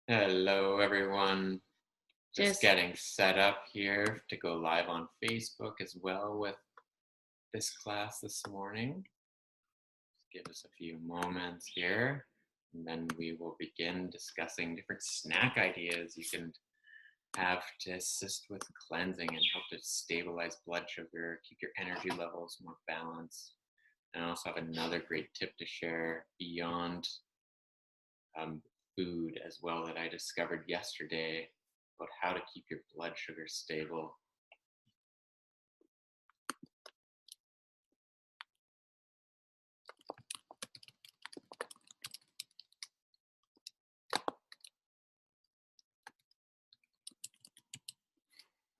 Hello, everyone. Just Just, getting set up here to go live on Facebook as well with this class this morning. Give us a few moments here, and then we will begin discussing different snack ideas you can have to assist with cleansing and help to stabilize blood sugar, keep your energy levels more balanced. And I also have another great tip to share beyond um, food as well that I discovered yesterday about how to keep your blood sugar stable.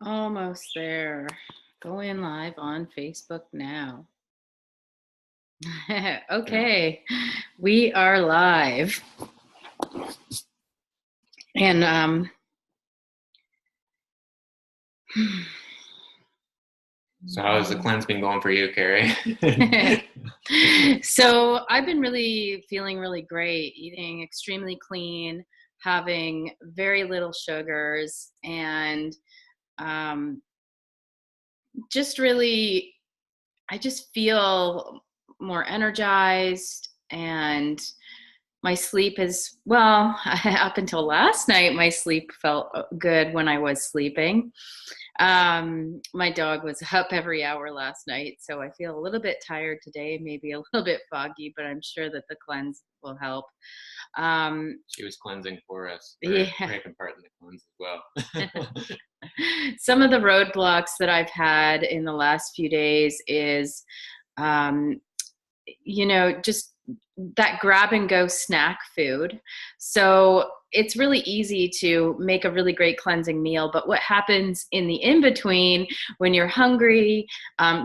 almost there. Going live on Facebook now. Yeah. Okay, we are live. And So how has the cleanse been going for you, Carrie? so I've been really feeling really great, eating extremely clean, having very little sugars, and um, just really, I just feel more energized, and my sleep is, well, up until last night, my sleep felt good when I was sleeping. My dog was up every hour last night, so I feel a little bit tired today, maybe a little bit foggy, but I'm sure that the cleanse will help. Um, She was cleansing for us, for yeah. taking part in the cleanse as well. Some of the roadblocks that I've had in the last few days is um, just that grab and go snack food. So it's really easy to make a really great cleansing meal. But what happens in the in between when you're hungry,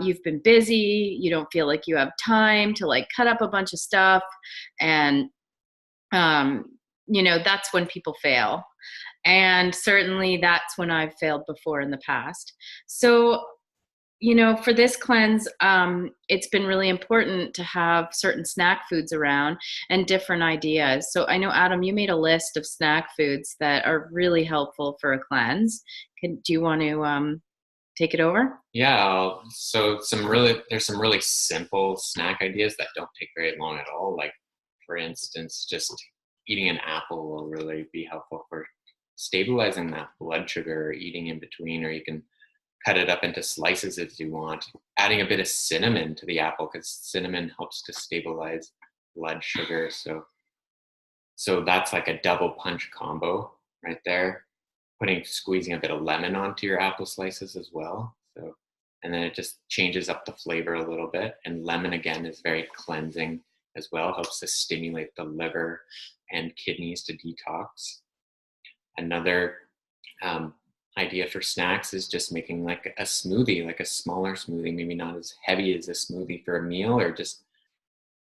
you've been busy, you don't feel like you have time to like cut up a bunch of stuff. And, um, that's when people fail. And certainly that's when I've failed before in the past. So for this cleanse, it's been really important to have certain snack foods around and different ideas. So I know, Adam, you made a list of snack foods that are really helpful for a cleanse. Do you want to take it over? Yeah, so there's some really simple snack ideas that don't take very long at all. Like, for instance, just eating an apple will really be helpful for stabilizing that blood sugar, eating in between, or you can cut it up into slices if you want. Adding a bit of cinnamon to the apple, because cinnamon helps to stabilize blood sugar. So that's like a double punch combo right there. Squeezing a bit of lemon onto your apple slices as well. So, and then it just changes up the flavor a little bit. And lemon again is very cleansing as well. Helps to stimulate the liver and kidneys to detox. Another idea for snacks is just making like a smoothie, like a smaller smoothie, maybe not as heavy as a smoothie for a meal, or just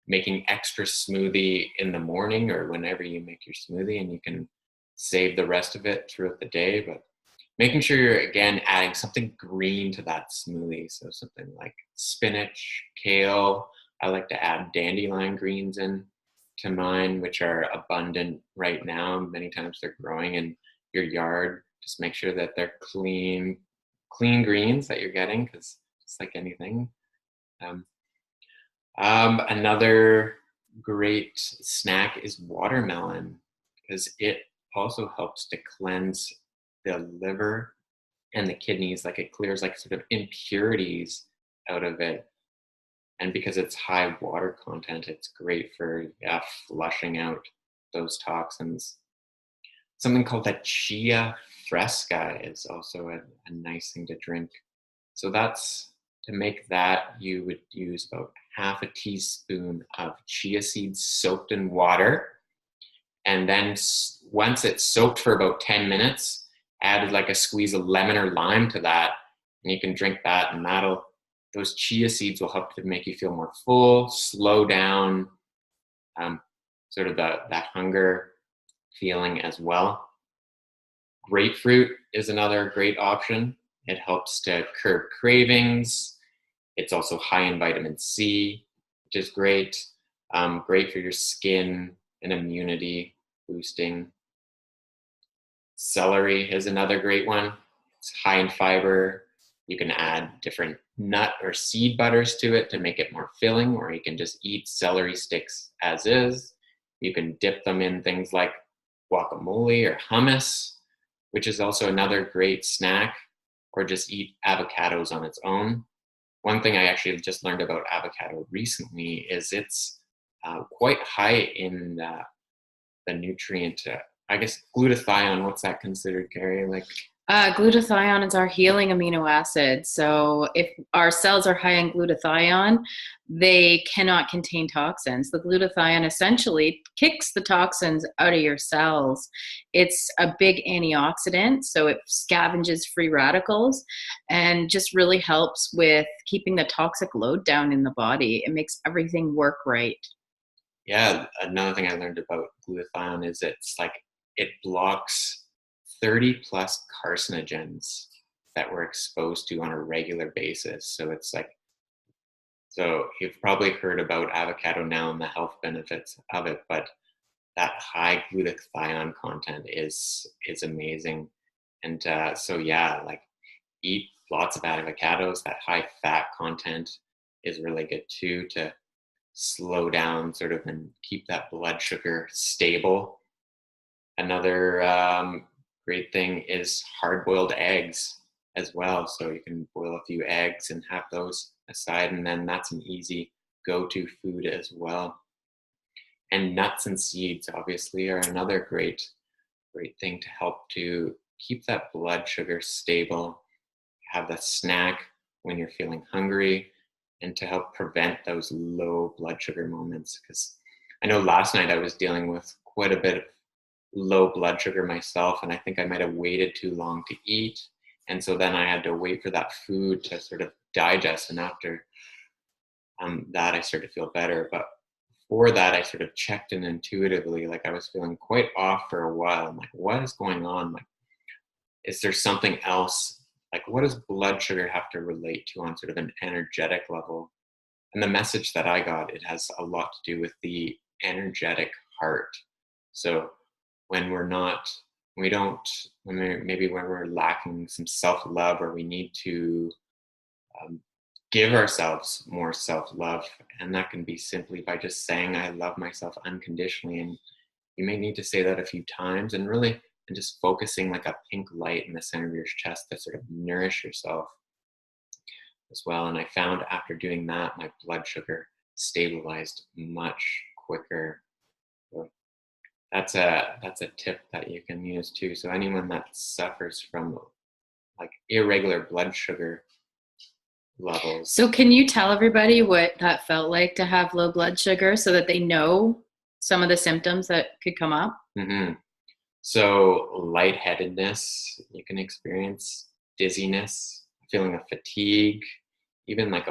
making extra smoothie in the morning or whenever you make your smoothie, and you can save the rest of it throughout the day. But making sure you're again adding something green to that smoothie, so something like spinach, kale. I like to add dandelion greens in to mine, which are abundant right now. Many times they're growing in your yard. Just make sure that they're clean greens that you're getting, because just like anything. um, Another great snack is watermelon, because it also helps to cleanse the liver and the kidneys. Like, it clears like sort of impurities out of it. And because it's high water content, it's great for flushing out those toxins. Something called the Chia Fresca is also a nice thing to drink. So that's to make that, you would use about half a teaspoon of chia seeds soaked in water. And then once it's soaked for about 10 minutes, add like a squeeze of lemon or lime to that. And you can drink that, and those chia seeds will help to make you feel more full, slow down sort of that hunger feeling as well. Grapefruit is another great option. It helps to curb cravings. It's also high in vitamin C, which is great. Great for your skin and immunity boosting. Celery is another great one. It's high in fiber. You can add different nut or seed butters to it to make it more filling, or you can just eat celery sticks as is. You can dip them in things like guacamole or hummus, which is also another great snack, or just eat avocados on its own. One thing I actually just learned about avocado recently is it's quite high in the nutrient, I guess glutathione. What's that considered, Carrie? Like Glutathione is our healing amino acid. So if our cells are high in glutathione, they cannot contain toxins. The glutathione essentially kicks the toxins out of your cells. It's a big antioxidant, so it scavenges free radicals and just really helps with keeping the toxic load down in the body. It makes everything work right. yeah, another thing I learned about glutathione is it's like it blocks 30 plus carcinogens that we're exposed to on a regular basis. So it's like, so you've probably heard about avocado now and the health benefits of it, but that high glutathione content is amazing. And so yeah, like eat lots of avocados. That high fat content is really good too, to slow down sort of and keep that blood sugar stable. Another great thing is hard-boiled eggs as well. So you can boil a few eggs and have those aside, and then that's an easy go-to food as well. And nuts and seeds obviously are another great thing to help to keep that blood sugar stable. Have that snack when you're feeling hungry, and to help prevent those low blood sugar moments. Because I know last night I was dealing with quite a bit of low blood sugar myself, and I think I might have waited too long to eat. And so then I had to wait for that food to sort of digest. And after that, I started to feel better. But before that, I sort of checked in intuitively. Like I was feeling quite off for a while. I'm like, what is going on? Like, is there something else? Like, what does blood sugar have to relate to on sort of an energetic level? And the message that I got, it has a lot to do with the energetic heart. So when we're not, we don't, maybe when we're lacking some self-love, or we need to give ourselves more self-love, and that can be simply by just saying, I love myself unconditionally. And you may need to say that a few times, and really, and just focusing like a pink light in the center of your chest to sort of nourish yourself as well. And I found after doing that, my blood sugar stabilized much quicker. So that's a tip that you can use too. So anyone that suffers from like irregular blood sugar levels. So can you tell everybody what that felt like to have low blood sugar, so that they know some of the symptoms that could come up? Mm-hmm. So lightheadedness, you can experience dizziness, feeling of fatigue, even like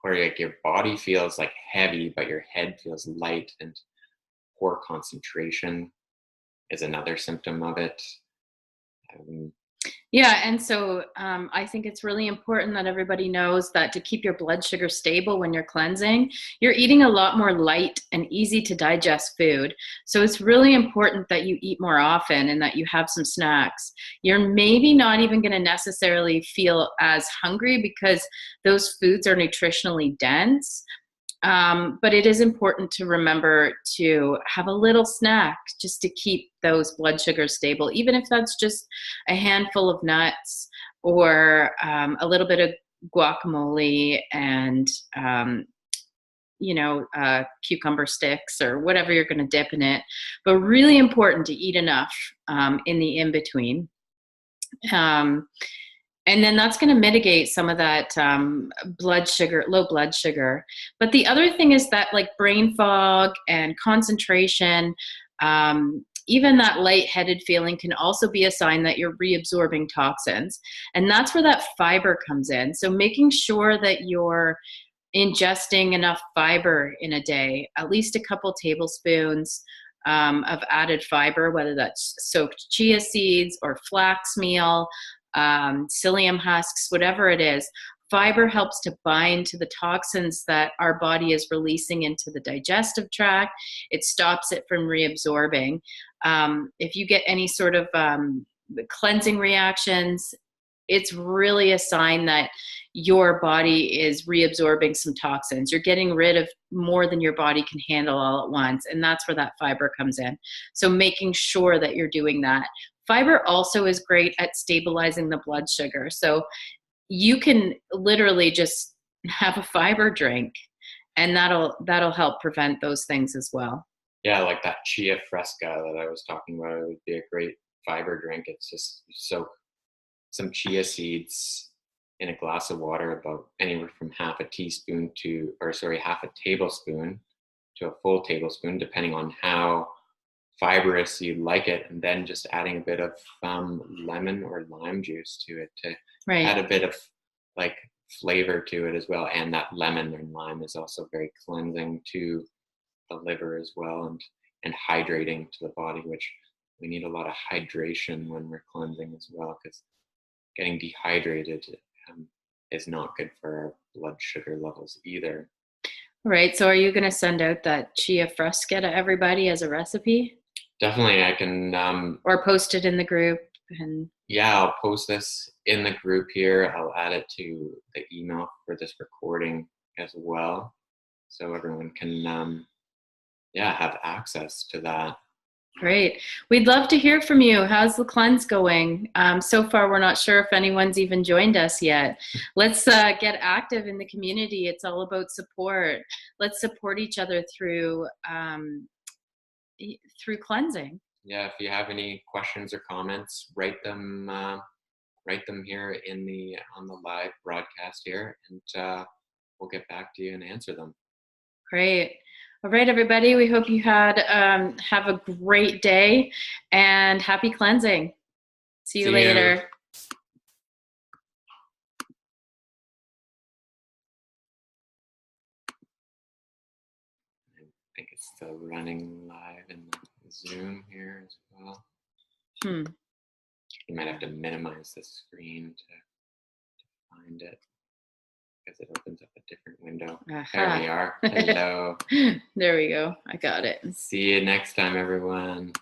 where like your body feels like heavy, but your head feels light, and poor concentration is another symptom of it. Yeah, and so I think it's really important that everybody knows that to keep your blood sugar stable when you're cleansing, you're eating a lot more light and easy to digest food. So it's really important that you eat more often and that you have some snacks. You're maybe not even going to necessarily feel as hungry because those foods are nutritionally dense. But it is important to remember to have a little snack just to keep those blood sugars stable, even if that's just a handful of nuts, or a little bit of guacamole and, cucumber sticks or whatever you're going to dip in it. But really important to eat enough in the in-between. And then that's going to mitigate some of that low blood sugar. But the other thing is that like brain fog and concentration, even that lightheaded feeling can also be a sign that you're reabsorbing toxins. And that's where that fiber comes in. So making sure that you're ingesting enough fiber in a day, at least a couple tablespoons of added fiber, whether that's soaked chia seeds or flax meal, psyllium husks, whatever it is. Fiber helps to bind to the toxins that our body is releasing into the digestive tract. It stops it from reabsorbing. If you get any sort of cleansing reactions, it's really a sign that your body is reabsorbing some toxins. You're getting rid of more than your body can handle all at once. And that's where that fiber comes in. So making sure that you're doing that. Fiber also is great at stabilizing the blood sugar. So you can literally just have a fiber drink, and that'll help prevent those things as well. Yeah, like that Chia Fresca that I was talking about, it would be a great fiber drink. It's just soak some chia seeds in a glass of water, about anywhere from half a tablespoon to a full tablespoon, depending on how fibrous you like it, and then just adding a bit of lemon or lime juice to it to add a bit of like flavor to it as well. And that lemon and lime is also very cleansing to the liver as well, and hydrating to the body, which we need a lot of hydration when we're cleansing as well, because getting dehydrated is not good for our blood sugar levels either. Right. So are you going to send out that Chia Fresca to everybody as a recipe? Definitely, I can. Or post it in the group. And yeah, I'll post this in the group here. I'll add it to the email for this recording as well, so everyone can have access to that. Great. We'd love to hear from you. How's the cleanse going? So far, we're not sure if anyone's even joined us yet. Let's get active in the community. It's all about support. Let's support each other through cleansing. Yeah, if you have any questions or comments, write them here on the live broadcast here, and we'll get back to you and answer them. Great. All right, everybody. We hope you have a great day, and happy cleansing. See you later. I think it's still running live in the Zoom here as well. You might have to minimize the screen to find it, because it opens up a different window. There we are. Hello. There we go. I got it. See you next time, everyone.